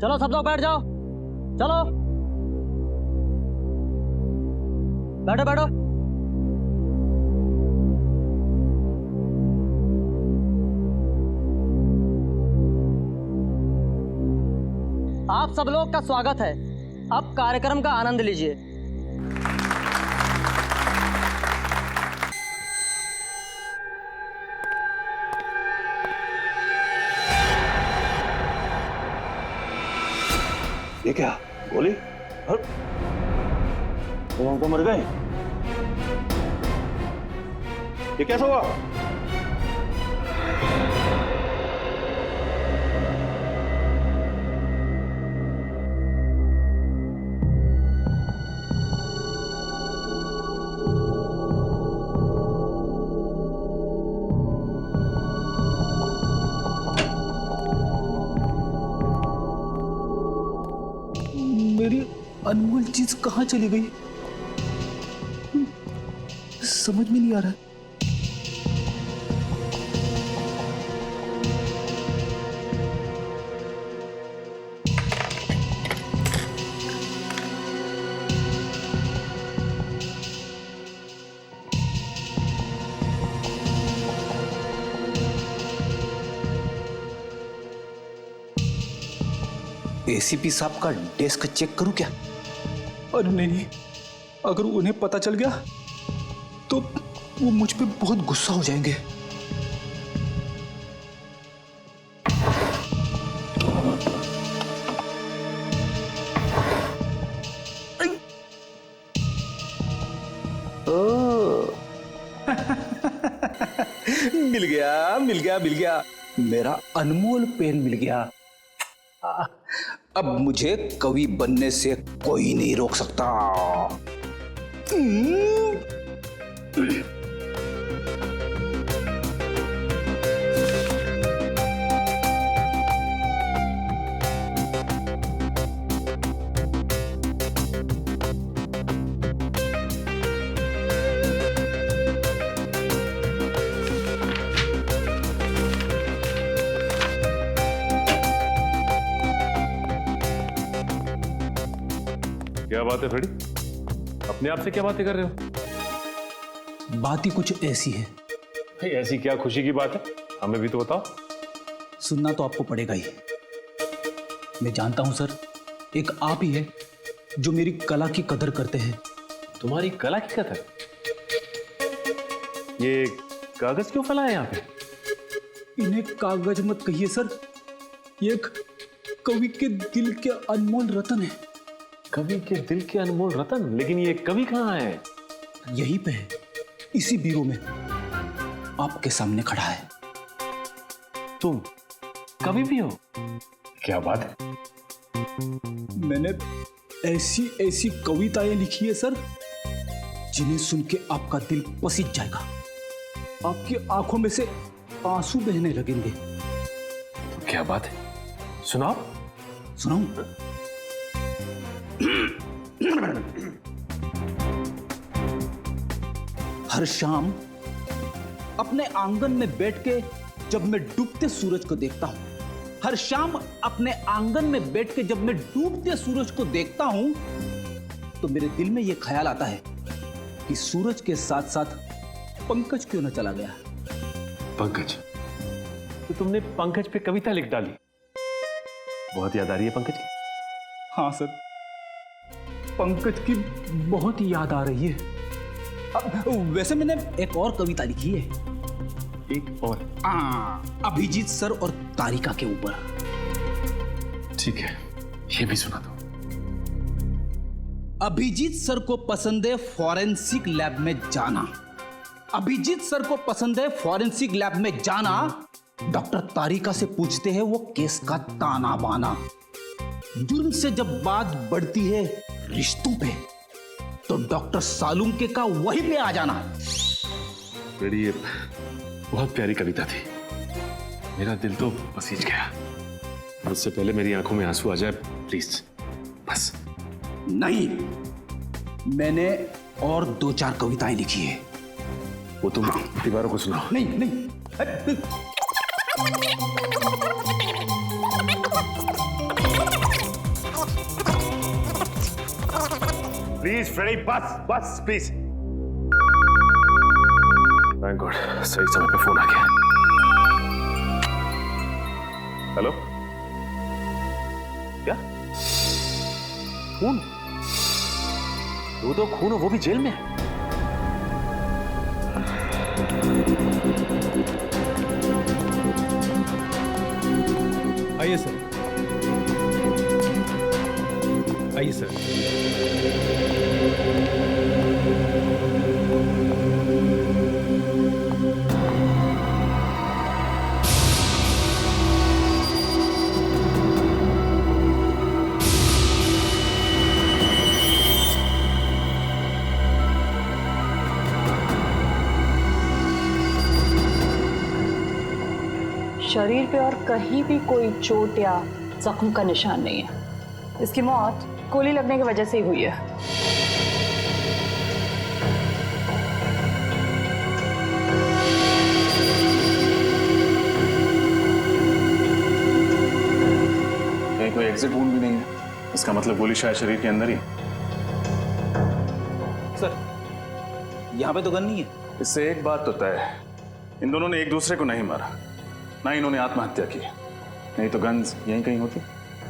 चलो सब लोग बैठ जाओ, चलो बैठो बैठो। आप सब लोग का स्वागत है। अब कार्यक्रम का आनंद लीजिए। ये क्या गोली? तुम हमको मर गए? ये कैसा हुआ? मेरी अनमोल चीज कहाँ चली गई? समझ में नहीं आ रहा। एसीपी साहब का डेस्क चेक करूं क्या? अरे नहीं, अगर उन्हें पता चल गया तो वो मुझ पे बहुत गुस्सा हो जाएंगे। मिल गया मिल गया मिल गया, मेरा अनमोल पेन मिल गया। अब मुझे कवि बनने से कोई नहीं रोक सकता। क्या बात है फ्रेडी? अपने आप से क्या बातें कर रहे हो? बात ही कुछ ऐसी है। भाई ऐसी क्या खुशी की बात है? हमें भी तो बताओ। सुनना तो आपको पड़ेगा ही। मैं जानता हूं सर, एक आप ही है जो मेरी कला की कदर करते हैं। तुम्हारी कला की कदर? ये कागज क्यों फैला है यहाँ पे? इन्हें कागज मत कहिए सर, ये एक कवि के दिल के अनमोल रतन है। कवि के दिल के अनमोल रतन? लेकिन ये कवि कहाँ है? यहीं पे है, इसी बीरो में आपके सामने खड़ा है। तुम कवि भी हो? क्या बात है। मैंने ऐसी ऐसी कविताएं लिखी है सर, जिन्हें सुन के आपका दिल पसीज जाएगा, आपकी आंखों में से आंसू बहने लगेंगे। तो क्या बात है, सुनाओ। सुनाऊं? हर शाम अपने आंगन में बैठ के जब मैं डूबते सूरज को देखता हूं, हर शाम अपने आंगन में बैठ के जब मैं डूबते सूरज को देखता हूं, तो मेरे दिल में यह ख्याल आता है कि सूरज के साथ साथ पंकज क्यों न चला गया। पंकज? तो तुमने पंकज पे कविता लिख डाली? बहुत याद आ रही है पंकज की? हाँ सर, पंकज की बहुत याद आ रही है। वैसे मैंने एक और कविता लिखी है। एक और? अभिजीत सर और तारिका के ऊपर। ठीक है, ये भी सुना दो। अभिजीत सर को पसंद है फॉरेंसिक लैब में जाना। अभिजीत सर को पसंद है फॉरेंसिक लैब में जाना। डॉक्टर तारिका से पूछते हैं वो केस का ताना बाना। जुर्म से जब बात बढ़ती है रिश्तों पे, तो डॉक्टर सालुंके का वहीं पे आ जाना। ये बहुत प्यारी कविता थी, मेरा दिल तो पसीज गया। उससे पहले मेरी आंखों में आंसू आ जाए प्लीज, बस। नहीं, मैंने और 2-4 कविताएं लिखी है। वो तुम दीवारों को सुनाओ। नहीं नहीं, प्लीज फ्रेडी, बस बस प्लीज। थैंक गॉड, सही समय पे फोन आ गया। हेलो, क्या खून? तो खून, वो भी जेल में? आइए सर, आइए सर। शरीर पे और कहीं भी कोई चोट या जख्म का निशान नहीं है। इसकी मौत गोली लगने की वजह से ही हुई है। कहीं कोई एग्जिट वुंड भी नहीं है, इसका मतलब गोली शायद शरीर के अंदर ही। सर, यहाँ पे तो गन नहीं है। इससे एक बात तो तय है, इन दोनों ने एक दूसरे को नहीं मारा, ना इन्होंने आत्महत्या की, नहीं तो गन्स यहीं कहीं होती।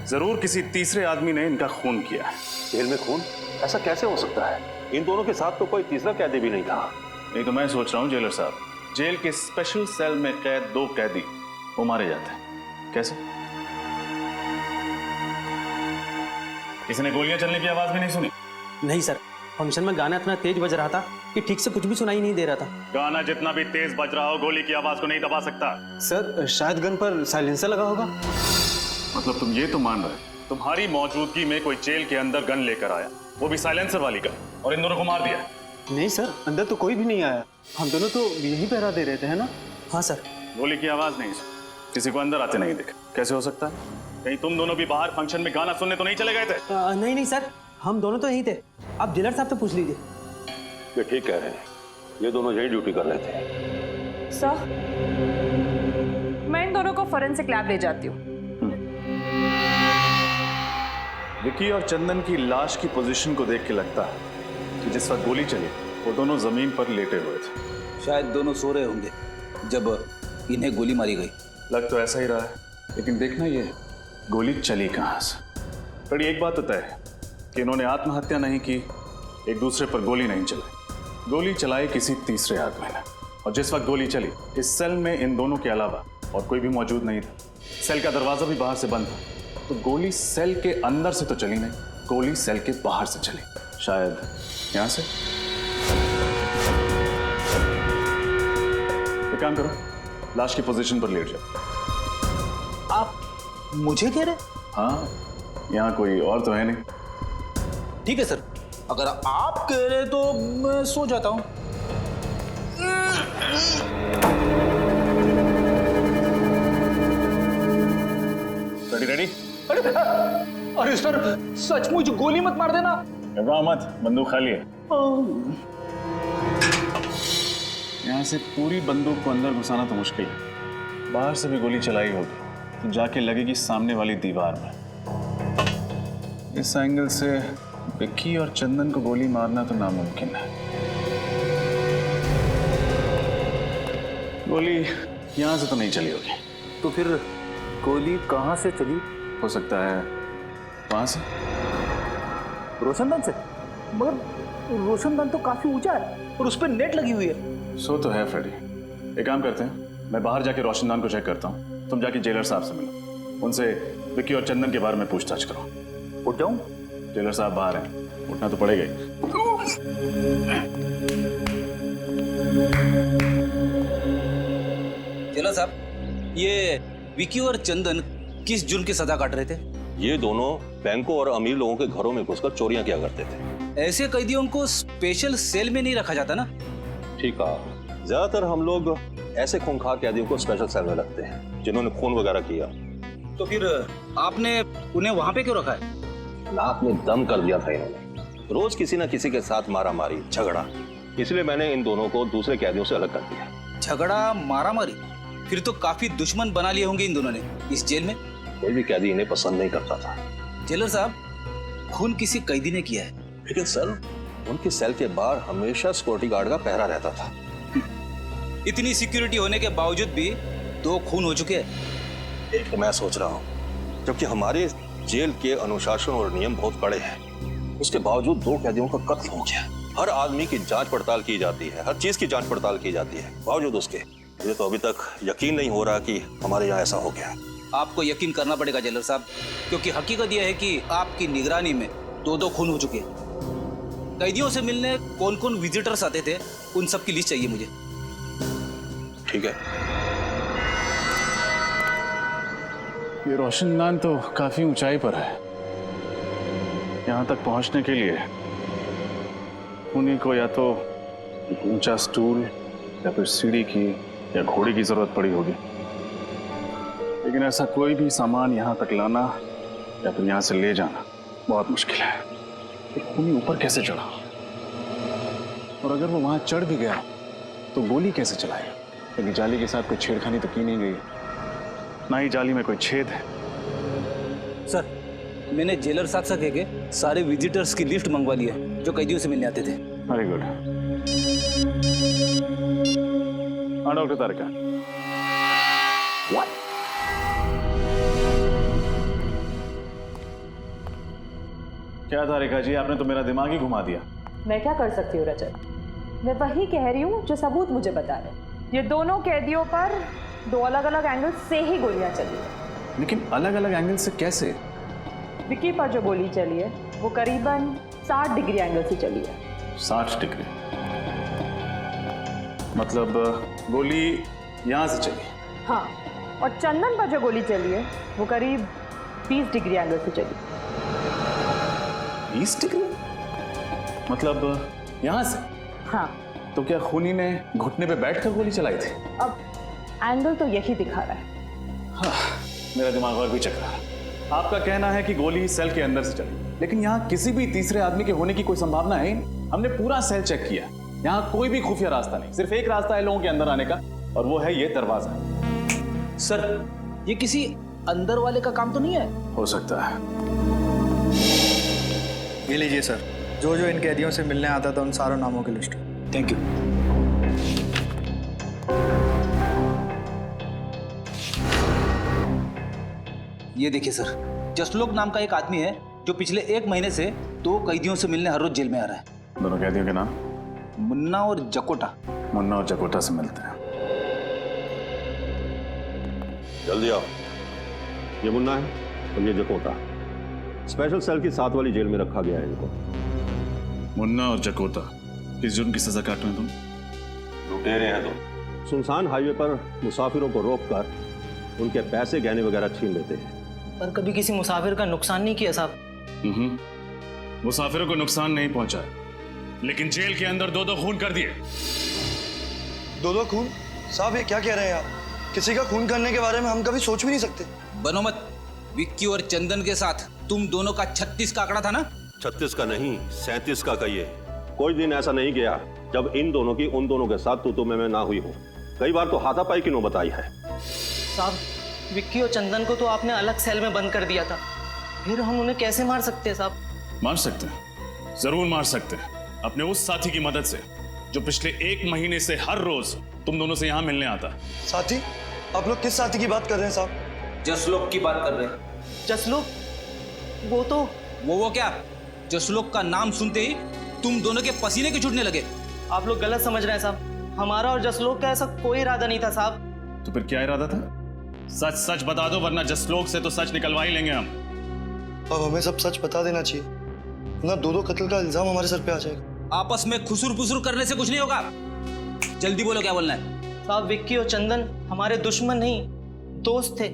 जरूर किसी तीसरे आदमी ने इनका खून किया है। जेल में खून? ऐसा कैसे हो सकता है? इन दोनों के साथ तो कोई तीसरा कैदी भी नहीं था। नहीं तो मैं सोच रहा हूँ जेलर साहब, जेल के स्पेशल सेल में कैद 2 कैदी वो मारे जाते हैं। कैसे? किसी ने गोलियां चलने की आवाज भी नहीं सुनी? नहीं सर, फंक्शन में गाना इतना तेज बज रहा था कि ठीक से कुछ भी सुनाई नहीं दे रहा था। गाना जितना भी तेज बज रहा हो, गोली की आवाज को नहीं दबा सकता। सर, शायद गन पर साइलेंसर लगा होगा। मतलब तुम ये तो मान रहे तुम्हारी मौजूदगी में कोई जेल के अंदर गन लेकर आया, वो भी साइलेंसर वाली गन, और इन दोनों को मार दिया? नहीं सर, अंदर तो कोई भी नहीं आया। हम दोनों तो यही पहरा दे रहे थे, है ना? हाँ सर। गोली की आवाज नहीं सुनी, किसी को अंदर आते नहीं देखा। कैसे हो सकता है? कहीं तुम दोनों भी बाहर फंक्शन में गाना सुनने तो नहीं चले गए थे? नहीं नहीं सर, हम दोनों तो यहीं थे। आप जेलर साहब से पूछ लीजिए। ये ठीक कह रहे हैं, ये दोनों यही ड्यूटी कर रहे थे। सर, मैं इन दोनों को फोरेंसिक लैब ले जाती हूँ। विकी और चंदन की लाश की पोजीशन को देख के लगता है कि जिस वक्त गोली चली वो दोनों जमीन पर लेटे हुए थे। शायद दोनों सो रहे होंगे जब इन्हें गोली मारी गई। लग तो ऐसा ही रहा है, लेकिन देखना ये गोली चली कहां से। बड़ी एक बात तो तय है कि इन्होंने आत्महत्या नहीं की, एक दूसरे पर गोली नहीं चलाई। गोली चलाई किसी तीसरे आदमी ने, और जिस वक्त गोली चली इस सेल में इन दोनों के अलावा और कोई भी मौजूद नहीं था। सेल का दरवाजा भी बाहर से बंद था, तो गोली सेल के अंदर से तो चली नहीं, गोली सेल के बाहर से चली, शायद यहां से। एक काम करो, लाश की पोजीशन पर लेट जाओ। आप मुझे कह रहे? हाँ, यहां कोई और तो है नहीं। ठीक है सर, अगर आप कह रहे तो मैं सो जाता हूं। Ready ready? अरे सर, सचमुच गोली मत मार देना। घबराओ मत, बंदूक खाली है। यहाँ से पूरी बंदूक को अंदर घुसाना तो मुश्किल है, बाहर से भी गोली चलाई होगी तो जाके लगेगी सामने वाली दीवार में। इस एंगल से विक्की और चंदन को गोली मारना तो नामुमकिन है। गोली यहाँ से तो नहीं चली होगी, तो फिर गोली कहाँ से चली? हो सकता है वहां से। रोशनदान से? मगर रोशनदान तो काफी ऊंचा है और उस पर नेट लगी हुई है। सो तो है फ्रेडी। एक काम करते हैं, मैं बाहर जाके रोशनदान को चेक करता हूँ, तुम जाके जेलर साहब से मिलो, उनसे विक्की और चंदन के बारे में पूछताछ करो। उठ जाऊं? जेलर साहब बाहर हैं, उठना तो पड़ेगा ही। जेलर साहब, ये विकी और चंदन किस जुर्म की सजा काट रहे थे? ये दोनों बैंकों और अमीर लोगों के घरों में घुसकर चोरियां किया करते थे। ऐसे कैदियों को स्पेशल सेल में नहीं रखा जाता ना? ठीक है, ज्यादातर हम लोग ऐसे खूंखार कैदियों को स्पेशल सेल में रखते हैं जिन्होंने खून वगैरह किया। तो फिर आपने उन्हें वहां पे क्यों रखा है? नाक में दम कर दिया था इन्होंने, रोज किसी न किसी के साथ मारामारी झगड़ा, इसलिए मैंने इन दोनों को दूसरे कैदियों से अलग कर दिया। झगड़ा मारामारी? फिर तो काफी दुश्मन बना लिए होंगे इन दोनों ने इस जेल में। कोई भी कैदी इन्हें पसंद नहीं करता था। जेलर साहब, खून किसी कैदी ने किया है, लेकिन सर, उनके सेल के बाहर हमेशा सिक्योरिटी गार्ड का पहरा रहता था। इतनी सिक्योरिटी होने के बावजूद भी 2 खून हो चुके हैं। एक तो मैं सोच रहा हूँ, जबकि हमारे जेल के अनुशासन और नियम बहुत कड़े हैं, उसके बावजूद 2 कैदियों का कत्ल हो गया। हर आदमी की जांच पड़ताल की जाती है, हर चीज की जांच पड़ताल की जाती है, बावजूद उसके मुझे तो अभी तक यकीन नहीं हो रहा कि हमारे यहाँ ऐसा हो गया। आपको यकीन करना पड़ेगा जेलर साहब, क्योंकि हकीकत यह है कि आपकी निगरानी में 2 खून हो चुके हैं। कैदियों से मिलने कौन कौन विजिटर्स आते थे, उन सब की लिस्ट चाहिए मुझे। ठीक है। ये रोशनदान तो काफी ऊंचाई पर है। यहाँ तक पहुंचने के लिए उन्हीं को या तो एक ऊंचा स्टूल या फिर सीढ़ी की या घोड़े की जरूरत पड़ी होगी। लेकिन ऐसा कोई भी सामान यहाँ तक लाना या फिर यहाँ से ले जाना बहुत मुश्किल है। एक खूनी ऊपर कैसे चढ़ा, और अगर वो वहां चढ़ भी गया तो गोली कैसे चलाएगा? क्योंकि जाली के साथ कोई छेड़खानी तो की नहीं गई, ना ही जाली में कोई छेद है। सर, मैंने जेलर साहब से कह के सारे विजिटर्स की लिस्ट मंगवा ली है जो कैदियों से मिलने आते थे। Very good. हाँ डॉक्टर तारिका। क्या तारिका जी, आपने तो मेरा दिमाग ही घुमा दिया। मैं क्या कर सकती हूँ रजत? मैं वही कह रही हूँ जो सबूत मुझे बता रहे। ये दोनों कैदियों पर 2 अलग अलग एंगल से ही गोलियां चली है। लेकिन अलग अलग एंगल से कैसे? विक्की पर जो गोली चली है वो करीबन 60 डिग्री एंगल से चली है। 60 डिग्री मतलब गोली यहां से चली? हाँ, और चंदन पर जो गोली चली है वो करीब 20 डिग्री एंगल से चली। 20 डिग्री मतलब यहां से? हाँ। तो क्या खूनी ने घुटने पे बैठकर गोली चलाई थी? अब एंगल तो यही दिखा रहा है। हाँ, मेरा दिमाग और भी चक रहा है। आपका कहना है कि गोली सेल के अंदर से चली, लेकिन यहाँ किसी भी तीसरे आदमी के होने की कोई संभावना है ही नहीं। हमने पूरा सेल चेक किया, यहाँ कोई भी खुफिया रास्ता नहीं। सिर्फ एक रास्ता है लोगों के अंदर आने का, और वो है ये दरवाजा। सर, ये किसी अंदर वाले का काम तो नहीं है? हो सकता है। ये लीजिए सर, जो जो इन कैदियों से मिलने आता था उन सारों नामों की लिस्ट। Thank you. ये देखिए सर, जसलोक नाम का एक आदमी है जो पिछले 1 महीने से 2 कैदियों से मिलने हर रोज जेल में आ रहा है। दोनों कैदियों के नाम? मुन्ना और जकोटा। मुन्ना और जकोटा से मिलते हैं। जल्दी आओ। ये मुन्ना है और ये जकोटा। स्पेशल सेल की 7 वाली जेल में रखा गया है इनको। मुन्ना और जकोटा किस जुर्म की सजा काट रहे हैं तुम? लुटेरे हैं तुम। सुनसान हाईवे पर मुसाफिरों को रोककर उनके पैसे गहने वगैरह छीन लेते हैं। पर कभी किसी मुसाफिर का नुकसान नहीं किया साहब। मुसाफिरों को नुकसान नहीं पहुंचा, लेकिन जेल के अंदर 2 खून कर दिए। 2 खून? साहब ये क्या कह रहे हैं आप? किसी का खून करने के बारे में हम कभी सोच भी नहीं सकते। बनो मत। विक्की और चंदन के साथ तुम दोनों का 36 का आंकड़ा था ना? 36 का नहीं, 37 का कहिए। कोई दिन ऐसा नहीं गया जब इन दोनों की उन दोनों के साथ तू मैं ना हुई हो। कई बार तो हाथापाई की नौबत आई है। साहब, विक्की और चंदन को तो आपने अलग सेल में बंद कर दिया था, फिर हम उन्हें कैसे मार सकते हैं साहब? मार सकते हैं, जरूर मार सकते हैं, अपने उस साथी की मदद से जो पिछले 1 महीने से हर रोज तुम दोनों से यहाँ मिलने आता है। साथी? आप लोग किस साथी की बात कर रहे हैं साहब? जसलोक की बात कर रहे हैं। जसलोक? वो तो वो क्या? जसलोक का नाम सुनते ही तुम दोनों के पसीने के छूटने लगे। आप लोग गलत समझ रहे हैं साहब। हमारा और जसलोक का ऐसा कोई इरादा नहीं था साहब। तो फिर क्या इरादा था? सच सच बता दो, वरना जसलोक से तो सच निकलवा ही लेंगे हम। अब हमें सब सच बता देना चाहिए, ना 2 कत्ल का इल्जाम हमारे सर पे आ जाएगा। आपस में खुसुर पुसुर करने से कुछ नहीं होगा। जल्दी बोलो, क्या बोलना है? साहब, विक्की और चंदन हमारे दुश्मन नहीं, दोस्त थे।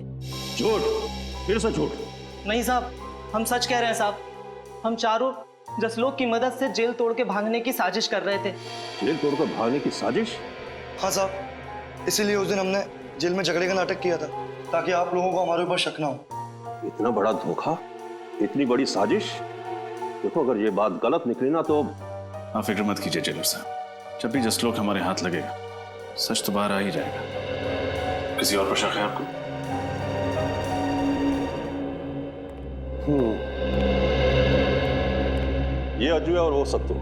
झूठ, फिर से झूठ। नहीं साहब, हम सच कह रहे हैं साहब। हम चारों जसलोक की मदद से जेल तोड़ के भागने की साजिश कर रहे थे। जेल तोड़कर भागने की साजिश? हाँ साहब, इसीलिए उस दिन हमने जेल में झगड़े का नाटक किया था, ताकि आप लोगों को हमारे ऊपर शक ना हो। इतना बड़ा धोखा, इतनी बड़ी साजिश। देखो, अगर ये बात गलत निकली ना तो। आप फिक्र मत कीजिए जेलर साहब, जब भी जसलोक हमारे हाथ लगेगा सच तो बाहर आ ही जाएगा। किसी और पर शक है आपको? ये अजय और वो सत्तू,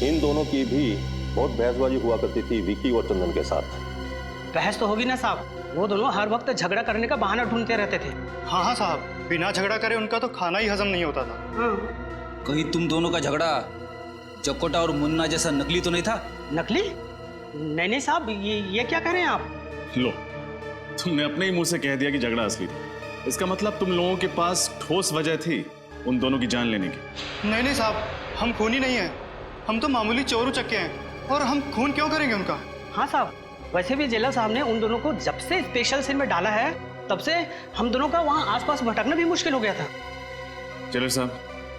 इन दोनों की भी बहुत बहसबाजी हुआ करती थी विकी और चंदन के साथ। बहस तो होगी ना साहब, वो दोनों हर वक्त झगड़ा करने का बहाना ढूंढते रहते थे। हाँ हाँ साहब, बिना झगड़ा करे उनका तो खाना ही हजम नहीं होता था। कहीं तुम दोनों का झगड़ा जकोटा और मुन्ना जैसा नकली तो नहीं था? नकली? नहीं साहब, ये क्या कह रहे हैं आप? लो, तुमने अपने ही मुंह से कह दिया कि झगड़ा असली था। इसका मतलब तुम लोगों के पास ठोस वजह थी उन दोनों की जान लेने की। नहीं साहब, हम खूनी नहीं हैं, हम तो मामूली चोर उचक्के हैं, और हम खून क्यों करेंगे उनका? हाँ साहब, वैसे भी जेलर साहब ने उन दोनों को जब से स्पेशल सेल में डाला है तब से हम दोनों का वहाँ आसपास भटकना भी मुश्किल हो गया था। चलो साहब,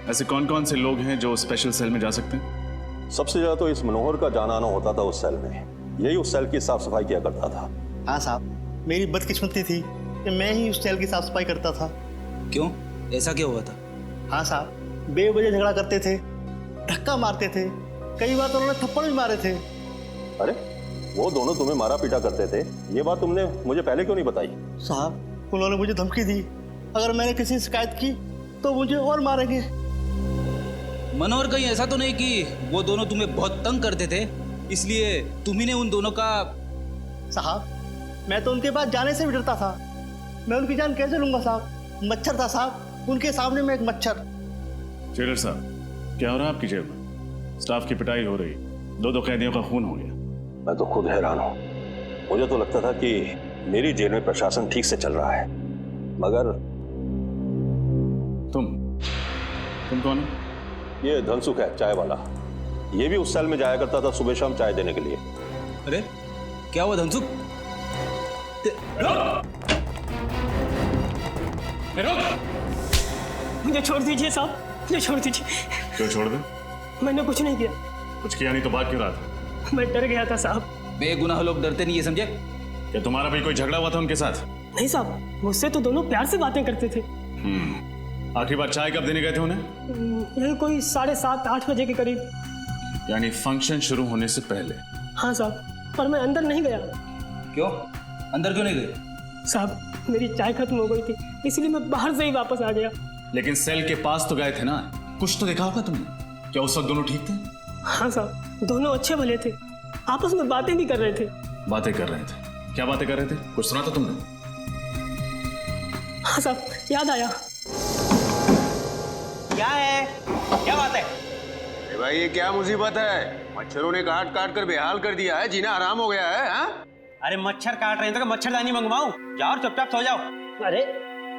ऐसे कौन कौन से लोग हैं जो स्पेशल सेल में जा सकते हैं? सबसे ज्यादा तो इस मनोहर का जाना आना होता था उस सेल में, यही उस सेल की साफ सफाई किया करता था। हाँ साहब, मेरी बदकिस्मती थी कि मैं ही उस सेल की साफ सफाई करता था। क्यों, ऐसा क्या हुआ था? हाँ साहब, बेवजह झगड़ा करते थे, धक्का मारते थे, कई बार तो उन्होंने थप्पड़ भी मारे थे। अरे वो दोनों तुम्हें मारा पीटा करते थे, ये बात तुमने मुझे पहले क्यों नहीं बताई? साहब, उन्होंने मुझे धमकी दी, अगर मैंने किसी से शिकायत की तो मुझे और मारेंगे। मनोहर, कहीं ऐसा तो नहीं कि वो दोनों तुम्हें बहुत तंग करते थे इसलिए तुम्ही ने उन दोनों का? साहब, मैं तो उनके पास जाने से भी डरता था। मैं उनकी जान कैसे लूंगा साहब? मच्छर था साहब, उनके सामने में एक मच्छर। जेलर साहब, क्या हो रहा है आपकी जेल में? स्टाफ की पिटाई हो रही, दो कैदियों का खून हो गया। मैं तो खुद हैरान हूं। मुझे तो लगता था कि मेरी जेल में प्रशासन ठीक से चल रहा है, मगर तुम कौन हो? ये धनसुख है, चाय वाला। ये भी उस सेल में जाया करता था सुबह शाम चाय देने के लिए। अरे क्या हुआ धनसुख? मुझे छोड़ दीजिए साहब, मुझे छोड़ दीजिए। क्यों छोड़ दे? मैंने कुछ नहीं किया। कुछ किया नहीं तो बात क्यों रहा था? मैं डर गया था साहब। बेगुनाह लोग डरते नहीं है, समझे? क्या तुम्हारा भी कोई झगड़ा हुआ था उनके साथ? नहीं साहब, मुझसे तो दोनों प्यार से बातें करते थे। आखिरी बार चाय कब देने गए थे उन्हें? यही कोई 7:30-8 बजे के करीब। यानी फंक्शन शुरू होने से पहले? हाँ साहब, पर मैं अंदर नहीं गया। क्यों, अंदर क्यों नहीं गए? साहब, मेरी चाय खत्म हो गई थी, इसलिए मैं बाहर से ही वापस आ गया। लेकिन सेल के पास तो गए थे ना, कुछ तो देखा होगा तुमने। क्या उस वक्त दोनों ठीक थे? हाँ साहब, दोनों अच्छे भले थे, आपस में बातें भी कर रहे थे। बातें कर रहे थे? क्या बातें कर रहे थे? कुछ सुना था तुमने? हाँ साहब, याद आया। क्या है? क्या बात है? भाई ये क्या मुसीबत है? मच्छरों ने काट काट कर बेहाल कर दिया है, जीना आराम हो गया है। हाँ? अरे मच्छर काट रहे हैं तो मच्छरदानी मंगवाऊं? जाओ और चुपचाप सो जाओ। अरे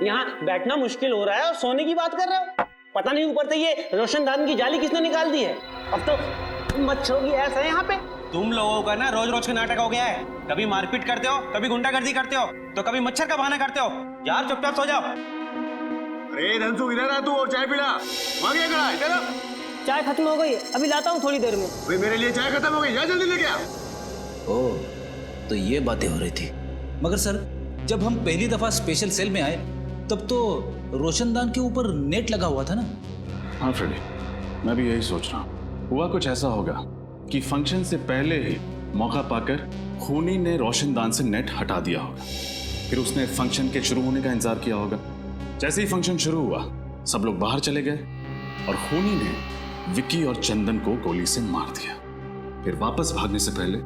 यहाँ बैठना मुश्किल हो रहा है और सोने की बात कर रहे हो? पता नहीं ऊपर से ये रोशनदान की जाली किसने निकाल दी है। अब तो मच्छरों की ऐसा है यहाँ पे। तुम लोगों का ना रोज रोज का नाटक हो गया है। कभी मारपीट करते हो, कभी गुंडागर्दी करते हो, तो कभी मच्छर का बहाना करते हो। यार चुपचाप सो जाओ। अरे धनसु, इधर आ तू और चाय पिला। वहाँ क्या खड़ा है? इधर आ। चाय खत्म हो गई, अभी लाता हूँ थोड़ी देर में। भाई मेरे लिए चाय खत्म हो गई, जा जल्दी लेके आ। ओह, तो ये बातें हो रही थी। मगर सर, जब हम पहली दफा स्पेशल सेल में आए तब तो रोशनदान के ऊपर नेट लगा हुआ था ना? हाँ फ्रेडी, मैं भी यही सोच रहा हूँ। हुआ कुछ ऐसा होगा कि फंक्शन से पहले ही मौका पाकर खूनी ने रोशनदान से नेट हटा दिया होगा। फिर उसने फंक्शन के शुरू होने का इंतजार किया होगा। जैसे ही फंक्शन शुरू हुआ, सब लोग बाहर चले गए और खूनी ने विक्की और चंदन को गोली से मार दिया। फिर वापस भागने से पहले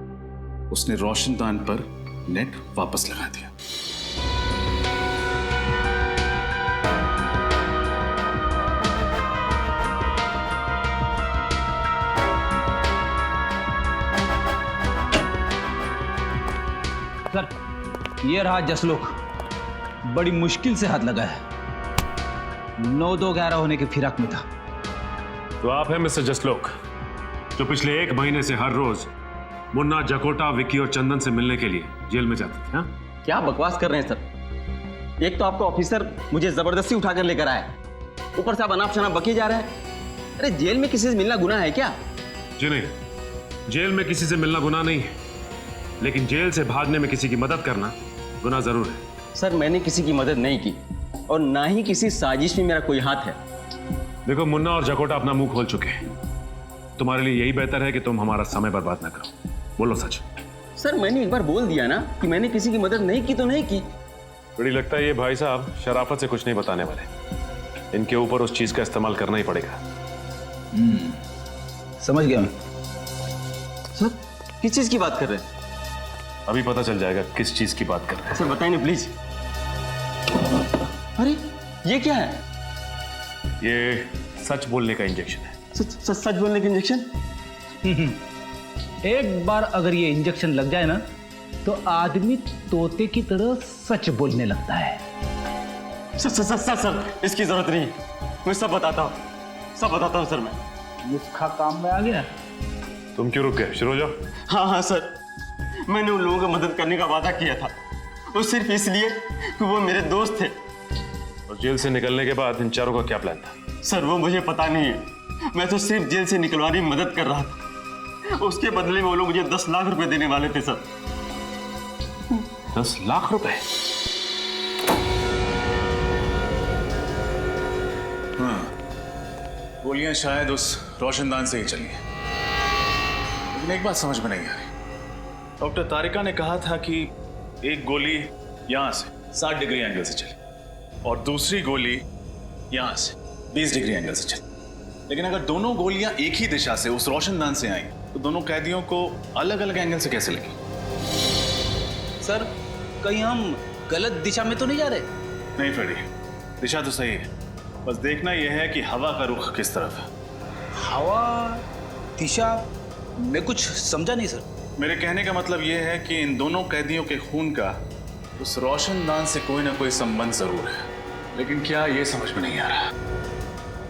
उसने रोशनदान पर नेट वापस लगा दिया। सर, ये रहा जसलोक, बड़ी मुश्किल से हाथ लगा है। 9-2-11 होने की फिराक में था। तो आप हैं मिस्टर जसलोक, जो पिछले 1 महीने से हर रोज मुन्ना, जकोटा, विक्की और चंदन से मिलने के लिए जेल में जाते थे? हाँ? क्या बकवास कर रहे हैं सर? एक तो आपका ऑफिसर मुझे जबरदस्ती उठाकर लेकर आया, ऊपर से आप अनाप शनाप बकी जा रहे हैं। अरे जेल में किसी से मिलना गुनाह है क्या? जी नहीं, जेल में किसी से मिलना गुनाह नहीं है, लेकिन जेल से भागने में किसी की मदद करना गुनाह जरूर है। सर, मैंने किसी की मदद नहीं की और ना ही किसी साजिश में मेरा कोई हाथ है। देखो, मुन्ना और जकोटा अपना मुंह खोल चुके हैं। तुम्हारे लिए यही बेहतर है कि तुम हमारा समय बर्बाद ना करो। बोलो सच। सर, मैंने एक बार बोल दिया ना कि मैंने किसी की मदद नहीं की तो नहीं की। बड़ी लगता है ये भाई साहब शराफत से कुछ नहीं बताने वाले। इनके ऊपर उस चीज का इस्तेमाल करना ही पड़ेगा। समझ गया मैं। सर किस चीज की बात कर रहे हैं? अभी पता चल जाएगा किस चीज की बात कर रहे हैं। सर बताइए ना प्लीज। अरे ये क्या है? ये सच बोलने का इंजेक्शन है। सच बोलने का इंजेक्शन? एक बार अगर ये इंजेक्शन लग जाए ना तो आदमी तोते की तरह सच बोलने लगता है। सर इसकी जरूरत नहीं, मैं सब बताता हूँ सर। मैं नुस्खा काम में आ गया। तुम क्यों रुक गए? शुरू हो जाओ। हाँ सर, मैंने उन लोगों को मदद करने का वादा किया था, वो सिर्फ इसलिए कि वो मेरे दोस्त थे। और जेल से निकलने के बाद इन चारों का क्या प्लान था? सर वो मुझे पता नहीं है, मैं तो सिर्फ जेल से निकलवाने में मदद कर रहा था। उसके बदले में वो लोग मुझे 10 लाख रुपए देने वाले थे सर। 10 लाख रुपए? हाँ, गोलियां शायद उस रोशनदान से ही चली हैं। लेकिन एक बात समझ में नहीं आ रही। डॉक्टर तारिका ने कहा था कि एक गोली यहां से 60 डिग्री एंगल से चली और दूसरी गोली यहां से 20 डिग्री एंगल से चली। लेकिन अगर दोनों गोलियां एक ही दिशा से उस रोशनदान से आई तो दोनों कैदियों को अलग अलग एंगल से कैसे लगी? सर कहीं हम गलत दिशा में तो नहीं जा रहे? नहीं फ्रेडी, दिशा तो सही है, बस देखना यह है कि हवा का रुख किस तरफ है। हवा दिशा मैं कुछ समझा नहीं सर। मेरे कहने का मतलब यह है कि इन दोनों कैदियों के खून का उस रोशनदान से कोई ना कोई संबंध जरूर है, लेकिन क्या यह समझ में नहीं आ रहा।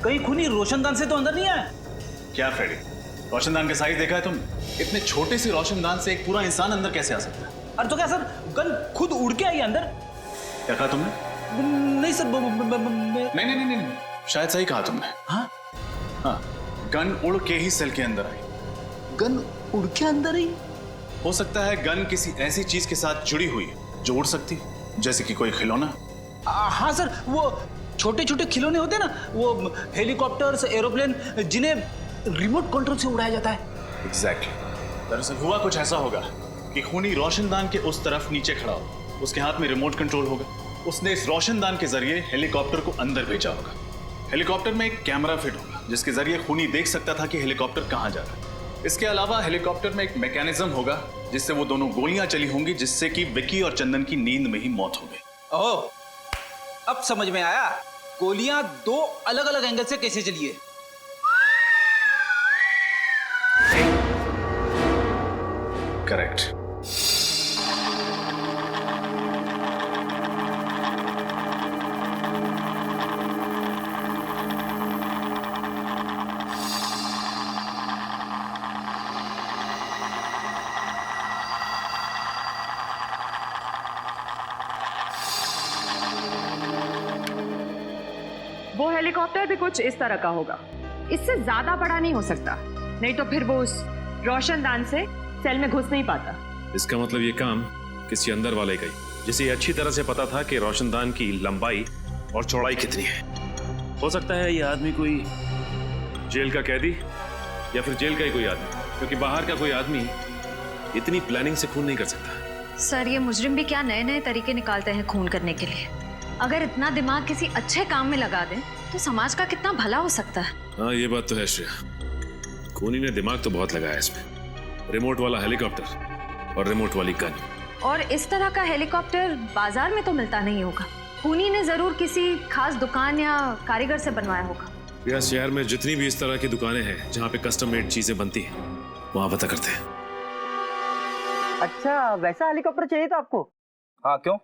कहीं खूनी रोशनदान से तो अंदर नहीं आया? क्या फ्रेडी, रोशनदान का साइज देखा है तुमने? इतने छोटे से रोशनदान से एक पूरा इंसान अंदर कैसे आ सकता है? अरे तो क्या सर गन खुद उड़ के आई अंदर? क्या कहा तुमने? नहीं सर नहीं, शायद सही कहा तुमने। हाँ, गन उड़ के ही सेल के अंदर आई। गन उड़ के अंदर ही? हो सकता है गन किसी ऐसी चीज के साथ जुड़ी हुई है जो उड़ सकती है, जैसे कि कोई खिलौना। हाँ सर, वो छोटे छोटे खिलौने होते हैं ना, वो हेलीकॉप्टर्स, एरोप्लेन, जिन्हें रिमोट कंट्रोल से उड़ाया जाता है। एग्जैक्टली। दरअसल हुआ कुछ ऐसा होगा कि खूनी रोशनदान के उस तरफ नीचे खड़ा हो, उसके हाथ में रिमोट कंट्रोल होगा, उसने इस रोशनदान के जरिए हेलीकॉप्टर को अंदर भेजा होगा। हेलीकॉप्टर में एक कैमरा फिट होगा जिसके जरिए खूनी देख सकता था कि हेलीकॉप्टर कहां जा रहा है। इसके अलावा हेलीकॉप्टर में एक मैकेनिज्म होगा जिससे वो दोनों गोलियां चली होंगी, जिससे कि विकी और चंदन की नींद में ही मौत हो गई। ओह, अब समझ में आया गोलियां 2 अलग अलग एंगल से कैसे चली है। करेक्ट। वो हेलीकॉप्टर भी कुछ इस तरह का होगा, इससे ज्यादा बड़ा नहीं हो सकता, नहीं तो फिर वो उस रोशनदान से सेल में घुस नहीं पाता। इसका मतलब ये काम किसी अंदर वाले का ही, जिसे ये अच्छी तरह से पता था कि रोशनदान की लंबाई और चौड़ाई कितनी है। हो सकता है ये आदमी कोई जेल का कैदी या फिर जेल का ही कोई आदमी, क्योंकि बाहर का कोई आदमी इतनी प्लानिंग से खून नहीं कर सकता। सर ये मुजरिम भी क्या नए नए तरीके निकालते हैं खून करने के लिए। अगर इतना दिमाग किसी अच्छे काम में लगा दें तो समाज का कितना भला हो सकता है। हाँ ये बात तो है श्रेया, खूनी ने दिमाग तो बहुत लगाया इसमें। रिमोट वाला हेलीकॉप्टर और रिमोट वाली गन। और इस तरह का हेलीकॉप्टर बाजार में तो मिलता नहीं होगा, खूनी ने जरूर किसी खास दुकान या कारीगर से बनवाया होगा। या शहर में जितनी भी इस तरह की दुकानें हैं जहाँ पे कस्टम मेड चीजें बनती हैं, वहाँ पता करते हैं। अच्छा, वैसा हेलीकॉप्टर चाहिए था आपको? हाँ क्यों?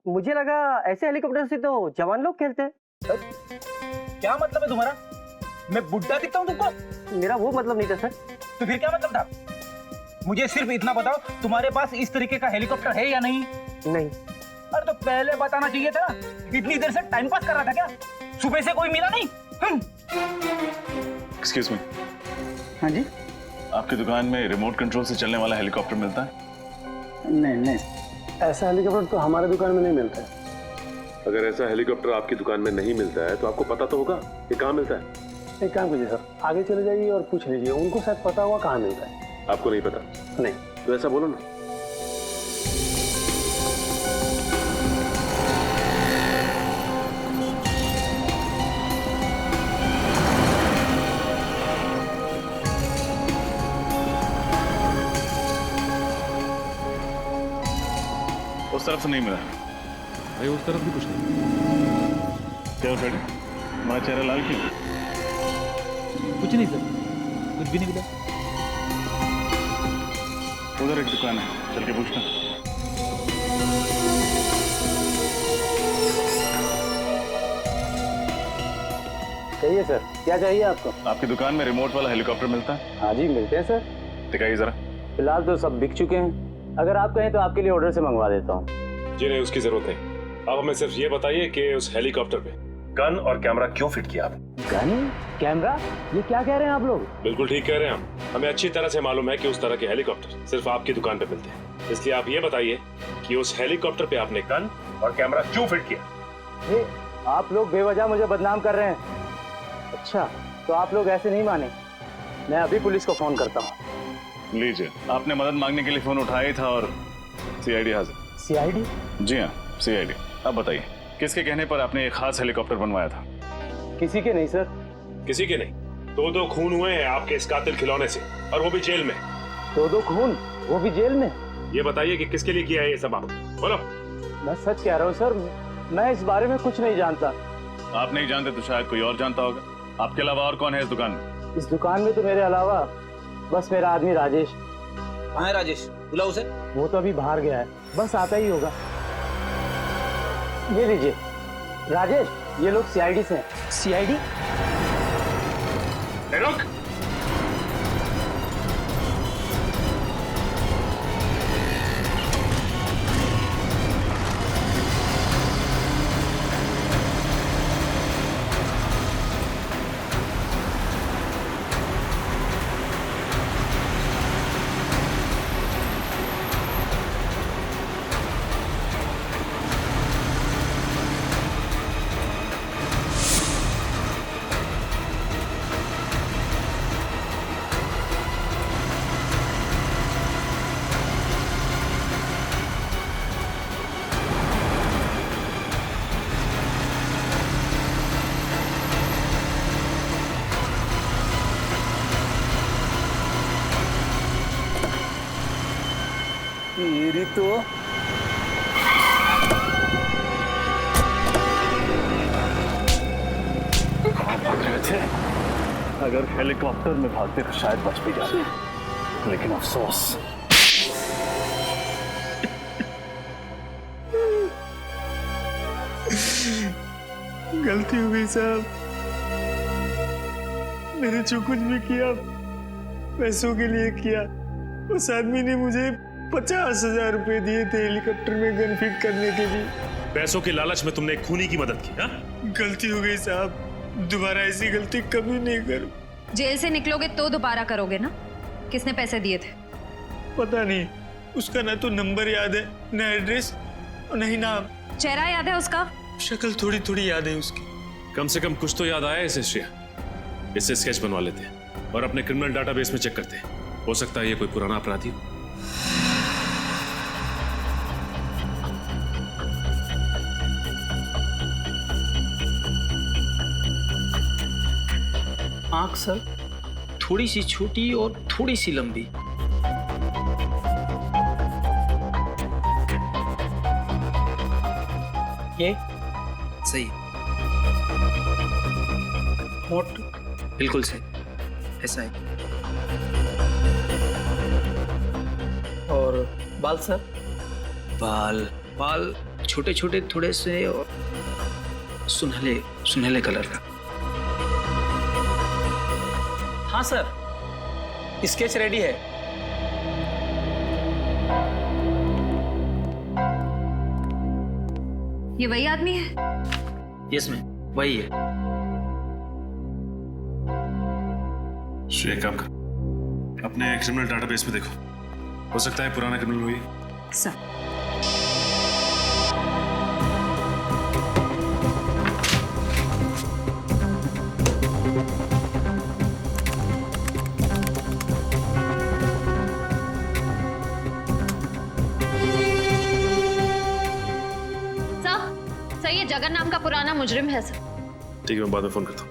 मुझे लगा ऐसे हेलीकॉप्टर से तो जवान लोग खेलते हैं। क्या मतलब है तुम्हारा? मैं बुड्ढा दिखता हूँ तुमको? मेरा वो मतलब नहीं था सर। तो फिर क्या मतलब था? मुझे सिर्फ इतना बताओ, तुम्हारे पास इस तरीके का हेलीकॉप्टर है या नहीं? नहीं। अरे तो पहले बताना चाहिए था ना। इतनी देर से टाइम पास कर रहा था क्या? सुबह से कोई मिला नहीं? Excuse me. हाँ जी। आपकी दुकान में रिमोट कंट्रोल से चलने वाला हेलीकॉप्टर मिलता है? नहीं, ऐसा हेलीकॉप्टर तो हमारे दुकान में नहीं मिलता है। अगर ऐसा हेलीकॉप्टर आपकी दुकान में नहीं मिलता है तो आपको पता तो होगा ये कहाँ मिलता है। एक काम कीजिए सर, आगे चले जाइए और पूछ लीजिए, उनको शायद पता होगा कहाँ मिलता है। आपको नहीं पता? नहीं। तो ऐसा बोलो ना। उस तरफ से नहीं मिला। भाई उस तरफ भी कुछ नहीं। क्या फ्रेडी, तुम्हारा चेहरा लाल क्यों? कुछ नहीं सर, कुछ भी नहीं मिला। उधर एक दुकान है, चल के पूछना। कहिए सर, क्या चाहिए आपको? आपकी दुकान में रिमोट वाला हेलीकॉप्टर मिलता है? हाँ जी मिलते हैं सर। दिखाइए जरा। फिलहाल तो सब बिक चुके हैं, अगर आप कहें तो आपके लिए ऑर्डर से मंगवा देता हूँ। जी नहीं, उसकी जरूरत नहीं। आप हमें सिर्फ ये बताइए कि उस हेलीकॉप्टर पे गन और कैमरा क्यों फिट किया आपने? गन कैमरा, ये क्या कह रहे हैं आप लोग? बिल्कुल ठीक कह रहे हैं हम। हमें अच्छी तरह से मालूम है कि उस तरह के हेलीकॉप्टर सिर्फ आपकी दुकान पे मिलते हैं, इसलिए आप ये बताइए कि उस हेलीकॉप्टर पे आपने गन और कैमरा क्यों फिट किया? आप लोग बेवजह मुझे बदनाम कर रहे हैं। अच्छा, तो आप लोग ऐसे नहीं माने, मैं अभी पुलिस को फोन करता हूँ। लीजिए, आपने मदद मांगने के लिए फोन उठाया था और सीआईडी हाजिर। सीआईडी? जी हाँ, सीआईडी। अब बताइए, किसके कहने पर आपने एक खास हेलीकॉप्टर बनवाया था? किसी के नहीं सर। किसी के नहीं? दो खून हुए हैं आपके इस कातिल खिलौने से, और वो भी जेल में। दो खून, वो भी जेल में? ये बताइए कि किसके लिए किया है ये सब आप, बोलो। मैं सच कह रहा हूँ सर, मैं इस बारे में कुछ नहीं जानता। आप नहीं जानते तो शायद कोई और जानता होगा। आपके अलावा और कौन है इस दुकान में? इस दुकान में तो मेरे अलावा बस मेरा आदमी राजेश। कहाँ है राजेश? बुलाओ उसे। वो तो अभी बाहर गया है, बस आता ही होगा। ये लीजिए राजेश, ये लोग सीआईडी से हैं। सीआईडी? रुक। मेरी तो भाग रहे थे, अगर हेलीकॉप्टर में भागते तो शायद बच भी जाते, लेकिन अफसोस गलती हो गई साहब, मैंने जो कुछ भी किया पैसों के लिए किया। उस आदमी ने मुझे 50,000 रुपए दिए थे हेलीकॉप्टर में गन फिट करने के लिए। पैसों के लालच में तुमने एक खूनी की मदद की? हा? गलती हो गई साहब, दोबारा ऐसी गलती कभी नहीं करूं। जेल से निकलोगे तो दोबारा करोगे ना? किसने पैसे दिए थे? पता नहीं, उसका ना तो नंबर याद है, ना एड्रेस और नहीं नाम। चेहरा याद है उसका? शक्ल थोड़ी थोड़ी याद है उसकी। कम से कम कुछ तो याद आया इसे श्रेया। इससे स्केच बनवा लेते हैं और अपने क्रिमिनल डाटाबेस में चेक करते हैं, हो सकता है ये कोई पुराना अपराधी हो। आंख सर थोड़ी सी छोटी और थोड़ी सी लंबी। ये सही, होठ बिल्कुल सही, ऐसा है। और बाल सर? बाल छोटे छोटे थोड़े से और सुनहले सुनहले कलर का। हाँ सर, स्केच रेडी है। ये वही आदमी है? यस मैम, वही है। श्रेया, काम कर, अपने क्रिमिनल डाटाबेस में देखो, हो सकता है पुराना क्रिमिनल हुई। सर ये जगन नाम का पुराना मुजरिम है सर। ठीक है, मैं बाद में फोन करता हूँ।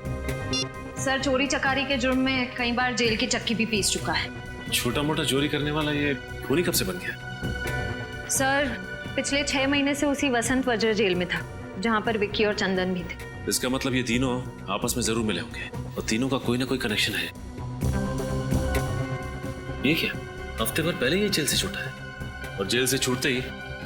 सर चोरी चकारी के जुर्म में कई बार जेल की चक्की भी पीस चुका है। छोटा मोटा चोरी करने वाला ये खूनी कब से बन गया? सर पिछले 6 महीने से उसी वसंत वज्र जेल में था, जहाँ पर विक्की और चंदन भी थे। इसका मतलब ये तीनों आपस में जरूर मिले होंगे और तीनों का कोई ना कोई कनेक्शन है। ये क्या, हफ्ते भर पहले ये जेल से छूटा है और जेल से छूटते ही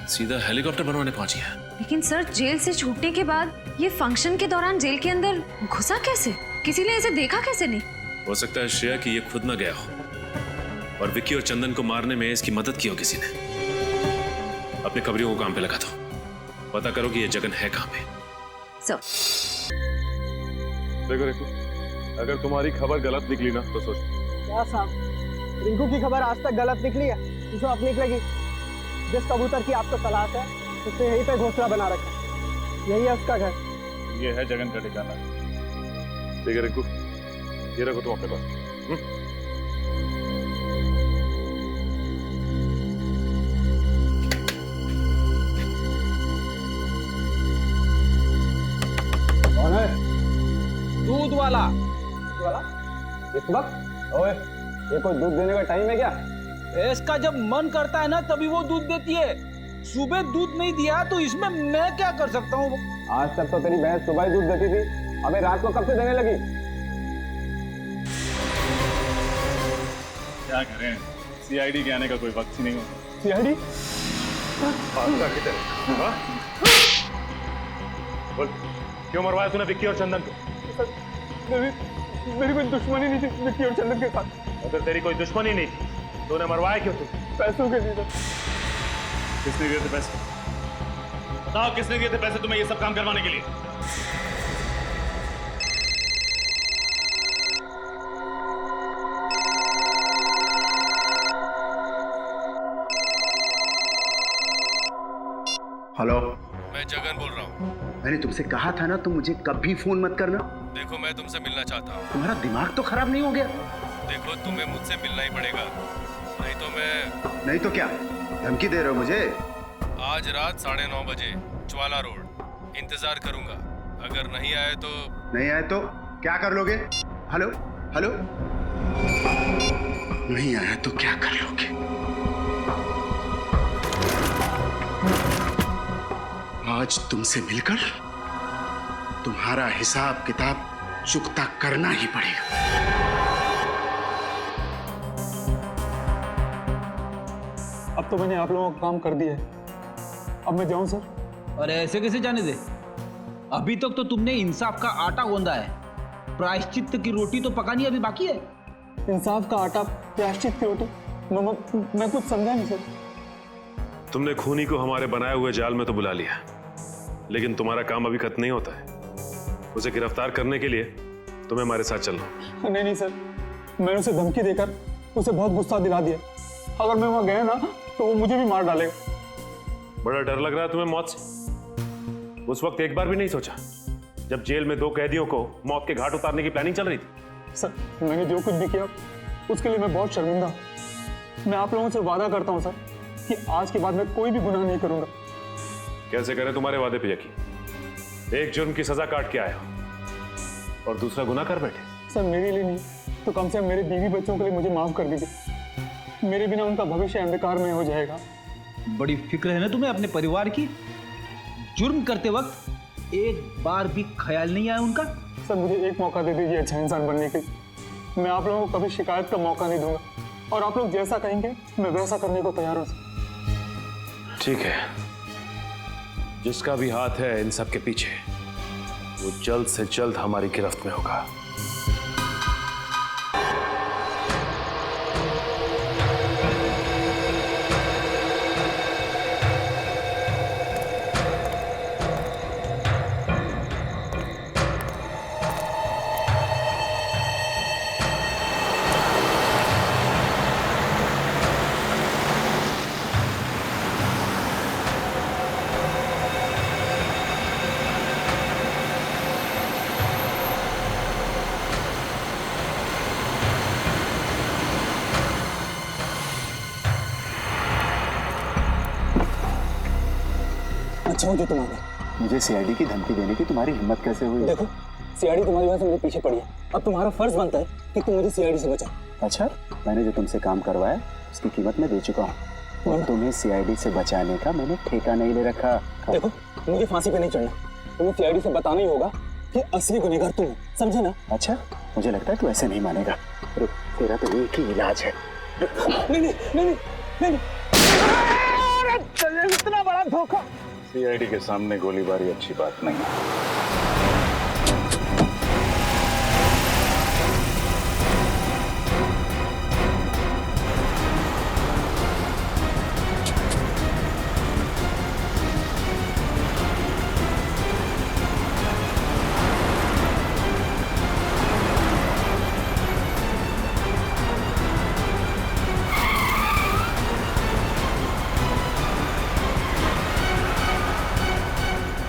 सीधा हेलीकॉप्टर बनवाने पहुंच गया। लेकिन सर, जेल से छूटने के बाद ये फंक्शन के दौरान जेल के अंदर घुसा कैसे? किसी ने इसे देखा कैसे नहीं? हो सकता है श्रेया कि ये खुद ना गया हो और विक्की और चंदन को मारने में इसकी मदद की हो किसी ने। अपने खबरियों को काम पे लगा दो, पता करो कि ये जगन है कहाँ पे। सर देखो देखो, अगर तुम्हारी खबर गलत निकली ना तो सोच। क्या साहब, रिंकू की खबर आज तक गलत निकली है? जो अब निकलेगी, जिस कबूतर की आपको तलाश है उसने यहीं पे घोंसला बना रखा है, यही है उसका घर। ये है जगन का ठिकाना। ठीक है रिंकू, ये रखो तुम अपने पास। कौन है? दूध वाला। इस वक्त? ओए, ये कोई दूध देने का टाइम है क्या? इसका जब मन करता है ना तभी वो दूध देती है। सुबह दूध नहीं दिया तो इसमें मैं क्या कर सकता हूँ? आज तक तो तेरी भैंस सुबह ही दूध देती थी, अबे रात को कब से देने लगी? क्या करें, सीआईडी के आने का कोई वक्त ही नहीं होता। सीआईडी? बोल, क्यों मरवाया तूने विक्की और चंदन को? मेरी कोई दुश्मनी नहीं थी विक्की और चंदन के साथ। अगर तेरी कोई दुश्मनी नहीं थी तो उन्हें मरवाया क्यों तू? पैसों के लिए। किसने दिए थे पैसे? बताओ, किसने दिए थे पैसे तुम्हें ये सब काम करवाने के लिए? हेलो, मैं जगन बोल रहा हूँ। मैंने तुमसे कहा था ना, तुम मुझे कभी फोन मत करना। देखो, मैं तुमसे मिलना चाहता हूँ। तुम्हारा दिमाग तो खराब नहीं हो गया? देखो, तुम्हें मुझसे मिलना ही पड़ेगा, नहीं तो मैं। नहीं तो क्या धमकी दे रहे हो मुझे? आज रात 9:30 बजे ज्वाला रोड इंतजार करूंगा। अगर नहीं आए तो? नहीं आए तो क्या कर लोगे? हेलो हेलो, नहीं आया तो क्या कर लोगे? आज तुमसे मिलकर तुम्हारा हिसाब किताब चुकता करना ही पड़ेगा। अब तो मैंने आप लोगों का काम कर दिया है, अब मैं जाऊं सर? अरे ऐसे कैसे जाने दे? अभी तक तो तुमने इंसाफ का आटा गूंदा है, प्रायश्चित की रोटी तो पकानी अभी बाकी है। इंसाफ का आटा, प्रायश्चित की रोटी? मैं कुछ समझा नहीं सर। तुमने खूनी को हमारे बनाए हुए जाल में तो बुला लिया, लेकिन तुम्हारा काम अभी खत्म नहीं होता है। उसे गिरफ्तार करने के लिए तुम्हें हमारे साथ चलना। नहीं सर, मैंने उसे धमकी देकर उसे बहुत गुस्सा दिला दिया। अगर मैं वहां गया ना तो वो मुझे भी मार डालेगा। बड़ा डर लग रहा है तुम्हें मौत से? उस वक्त एक बार भी नहीं सोचा जब जेल में 2 कैदियों को मौत के घाट उतारने की प्लानिंग चल रही थी? सर, मैंने जो कुछ भी किया उसके लिए मैं बहुत शर्मिंदा हूं। मैं आप लोगों से वादा करता हूं सर कि आज के बाद मैं कोई भी गुनाह नहीं करूंगा। कैसे करें तुम्हारे वादे पे यकीन? एक जुर्म की सजा काट के आए हो और दूसरा गुनाह कर बैठे। सर, मेरे लिए नहीं तो कम से कम मेरे बीवी बच्चों के लिए मुझे माफ कर दीजिए। मेरे बिना उनका भविष्य अंधकार में हो जाएगा। बड़ी फिक्र है ना तुम्हें अपने परिवार की? जुर्म करते वक्त एक बार भी ख्याल नहीं आया उनका? सर, मुझे एक मौका दे दीजिए अच्छा इंसान बनने के। मैं आप लोगों को कभी शिकायत का मौका नहीं दूंगा और आप लोग जैसा कहेंगे मैं वैसा करने को तैयार हूं। ठीक है, जिसका भी हाथ है इन सब के पीछे, वो जल्द से जल्द हमारी गिरफ्त में होगा। अच्छा हो जो तुम आ गए। मुझे सीआईडी की धमकी देने की तुम्हारी हिम्मत कैसे हुई? देखो, सीआईडी तुम्हारी वजह से मेरे पीछे पड़ी है। अब तुम्हारा फर्ज बनता है कि तुम मुझे सीआईडी से बचाओ। अच्छा, मैंने जो तुमसे काम करवाया उसकी कीमत मैं दे चुका हूँ। और तुम्हें सीआईडी से बचाने का मैंने ठेका नहीं ले रखा। देखो, मुझे फांसी पे नहीं चढ़ना। तुम्हें सीआईडी से बताना ही होगा कि असली गुनहगार तुम हो, समझे ना? अच्छा, मुझे लगता है तू ऐसे नहीं मानेगा। रुक, तेरा तो एक ही इलाज है। नहीं नहीं नहीं नहीं नहीं, इतना बड़ा धोखा। सीआईडी के सामने गोलीबारी अच्छी बात नहीं है।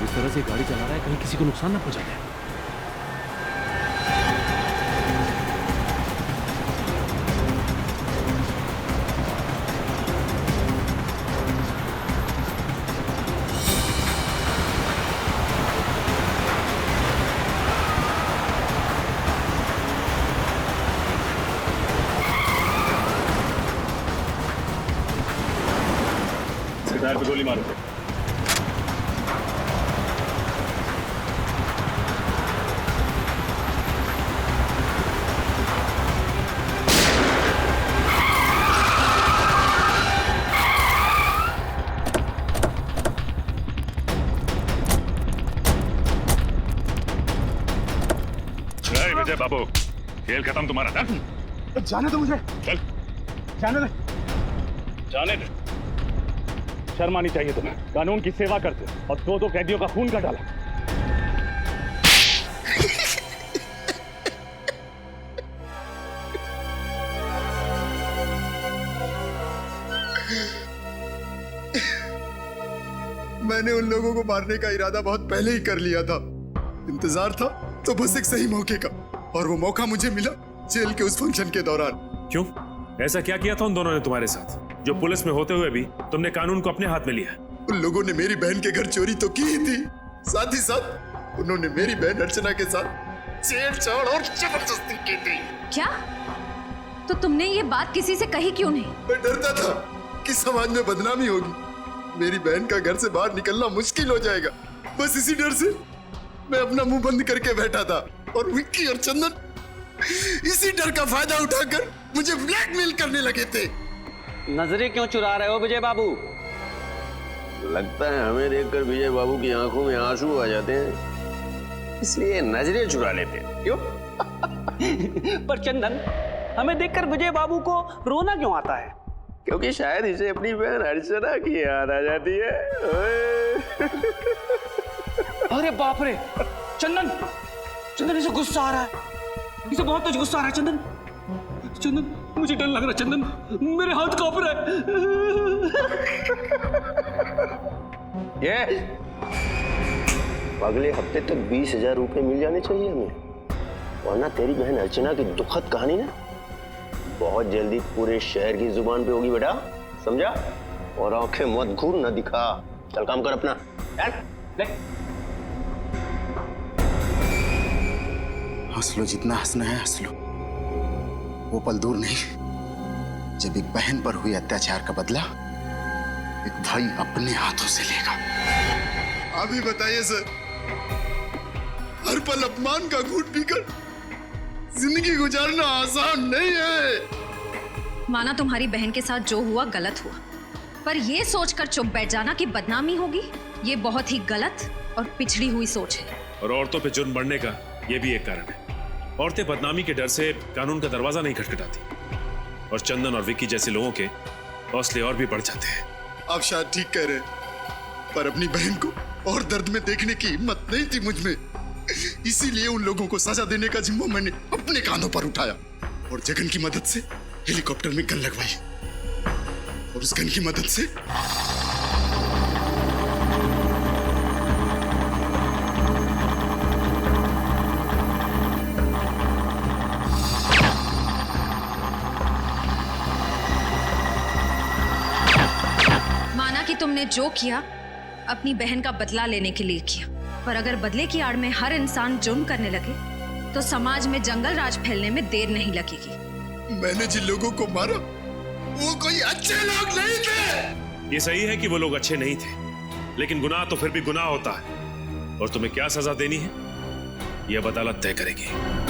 इस तरह से गाड़ी चला रहा है, कहीं किसी को नुकसान ना पहुंचा दे। टायर पे गोली मारो। विजय बाबू, खेल खत्म तुम्हारा। जाने दो मुझे। चल, जाने दे, जाने दे। शर्म आनी चाहिए तुम्हें। कानून की सेवा करते और दो कैदियों का खून कर डाला। मैंने उन लोगों को मारने का इरादा बहुत पहले ही कर लिया था। इंतजार था तो बस एक सही मौके का, और वो मौका मुझे मिला जेल के उस फंक्शन के दौरान। क्यों? ऐसा क्या किया था उन दोनों ने तुम्हारे साथ, जो पुलिस में होते हुए भी तुमने कानून को अपने हाथ में लिया? उन लोगों ने मेरी बहन के घर चोरी तो की ही थी, साथ ही साथ उन्होंने मेरी बहन अर्चना के साथ छेड़छाड़ और जबरदस्ती की थी। क्या? तो तुमने ये बात किसी से कही क्यों नहीं? मैं डरता था कि समाज में बदनामी होगी, मेरी बहन का घर से बाहर निकलना मुश्किल हो जाएगा। बस इसी डर से मैं अपना मुंह बंद करके बैठा था, और विक्की और चंदन इसी डर का फायदा उठाकर मुझे ब्लैकमेल करने लगे थे। नजरें क्यों चुरा रहे हो विजय बाबू? लगता है हमें देखकर विजय बाबू की आंखों में आंसू आ जाते हैं, इसलिए नजरें चुरा लेते हैं। क्यों? पर चंदन, हमें देखकर विजय बाबू को रोना क्यों आता है? क्योंकि शायद इसे अपनी बहन अर्चना की याद आ जाती है। अरे बाप रे, चंदन, चंदन इसे गुस्सा आ रहा है, इसे बहुत तेज गुस्सा आ रहा है। चंदन, चंदन, मुझे डर लग रहा है। चंदन, मेरे हाथ कांप रहा है। ये अगले हफ्ते तक 20,000 रुपए मिल जाने चाहिए हमें, वरना तेरी बहन अर्चना की दुखद कहानी ना बहुत जल्दी पूरे शहर की जुबान पे होगी बेटा, समझा? और आंखें मत घूर, न दिखा। चल काम कर अपना। हंस लो, जितना हंसना है हंस लो। वो पल दूर नहीं जब एक बहन पर हुए अत्याचार का बदला एक भाई अपने हाथों से लेगा। अभी बताइए सर, हर पल अपमान का घूंट पीकर जिंदगी गुजारना आसान नहीं है। माना तुम्हारी बहन के साथ जो हुआ गलत हुआ, पर ये सोचकर चुप बैठ जाना कि बदनामी होगी, ये बहुत ही गलत और पिछड़ी हुई सोच है। और औरतों पे जुर्म बढ़ने का ये भी एक कारण है। औरतें बदनामी के डर से कानून का दरवाजा नहीं खटखटाती, और चंदन और विक्की जैसे लोगों के हौसले और भी बढ़ जाते हैं। आप शायद ठीक कह रहे हैं, पर अपनी बहन को और दर्द में देखने की हिम्मत नहीं थी मुझ में, इसीलिए उन लोगों को सजा देने का जिम्मा मैंने अपने कांधों पर उठाया, और जगन की मदद से हेलीकॉप्टर में गन लगवाई, और उस गन की मदद से माना कि तुमने जो किया अपनी बहन का बदला लेने के लिए किया, पर अगर बदले की आड़ में हर इंसान जुर्म करने लगे तो समाज में जंगल राज फैलने में देर नहीं लगेगी। मैंने जिन लोगों को मारा वो कोई अच्छे लोग नहीं थे। ये सही है कि वो लोग अच्छे नहीं थे, लेकिन गुनाह तो फिर भी गुनाह होता है, और तुम्हें क्या सजा देनी है ये अब अदालत तय करेगी।